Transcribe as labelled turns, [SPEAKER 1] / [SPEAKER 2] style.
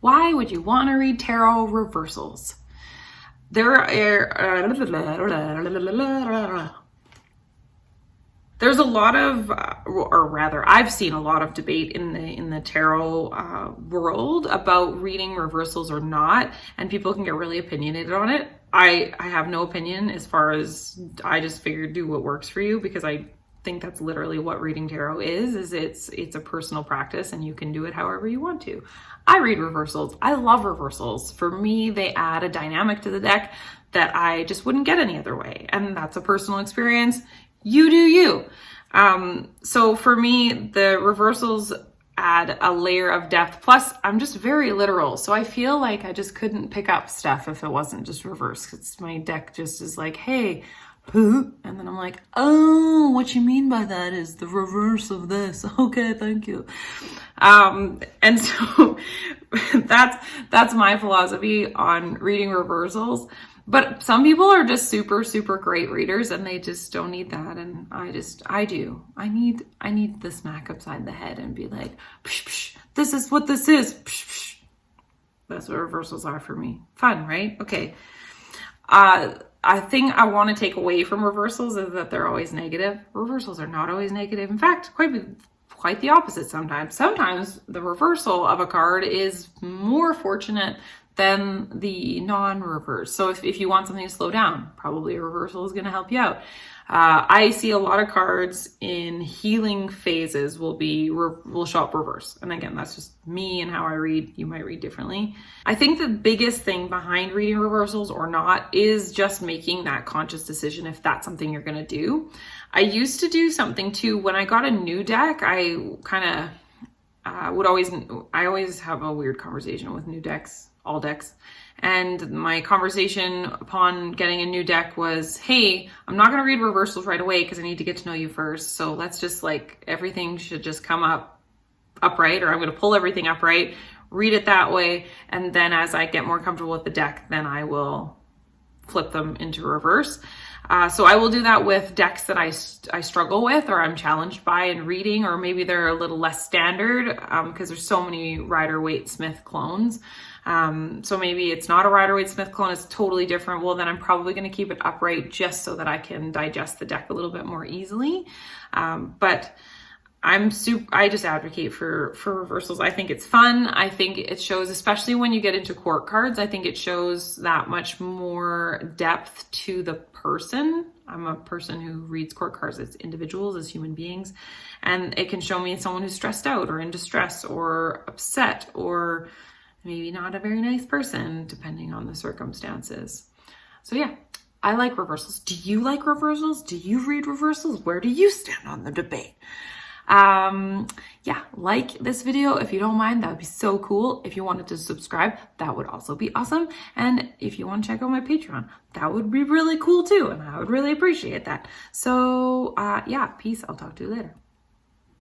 [SPEAKER 1] Why would you want to read tarot reversals? There's a lot of, or rather, I've seen a lot of debate in the tarot world about reading reversals or not, and people can get really opinionated on it. I have no opinion, as far as I just figured do what works for you, because I think that's literally what reading tarot is it's a personal practice and you can do it however you want to. I read reversals. I love reversals. For me, they add a dynamic to the deck that I just wouldn't get any other way. And that's a personal experience. You do you. So for me, the reversals add a layer of depth. Plus, I'm just very literal. So I feel like I just couldn't pick up stuff if it wasn't just reversed. It's my deck just is like, hey, and then I'm like, oh, what you mean by that is the reverse of this. Okay, thank you. And so that's my philosophy on reading reversals. But some people are just super, super great readers and they just don't need that. And I do. I need the smack upside the head and be like, psh, psh, this is what this is. Psh, psh. That's what reversals are for me. Fun, right? Okay. I think I want to take away from reversals is that they're always negative. Reversals are not always negative. In fact, quite the opposite sometimes. Sometimes the reversal of a card is more fortunate than the non-reverse. So if you want something to slow down, probably a reversal is going to help you out. I see a lot of cards in healing phases will show up reverse. And again, that's just me and how I read. You might read differently. I think the biggest thing behind reading reversals or not is just making that conscious decision if that's something you're going to do. I used to do something too. When I got a new deck, I kind of I always have a weird conversation with new decks, all decks. And my conversation upon getting a new deck was, hey, I'm not going to read reversals right away because I need to get to know you first. So let's just everything should just come up upright, or I'm going to pull everything upright, read it that way. And then as I get more comfortable with the deck, then I will flip them into reverse. So I will do that with decks that I struggle with or I'm challenged by in reading, or maybe they're a little less standard because there's so many Rider-Waite-Smith clones. So maybe it's not a Rider-Waite-Smith clone, it's totally different. Well, then I'm probably going to keep it upright just so that I can digest the deck a little bit more easily. But I just advocate for reversals. I think it's fun. I think it shows, especially when you get into court cards, I think it shows that much more depth to the person. I'm a person who reads court cards as individuals, as human beings, and it can show me someone who's stressed out or in distress or upset or maybe not a very nice person, depending on the circumstances. So yeah, I like reversals. Do you like reversals? Do you read reversals? Where do you stand on the debate? Yeah, like this video if you don't mind. That would be so cool. If you wanted to subscribe, that would also be awesome. And if you want to check out my Patreon, that would be really cool too. And I would really appreciate that. So yeah, peace. I'll talk to you later.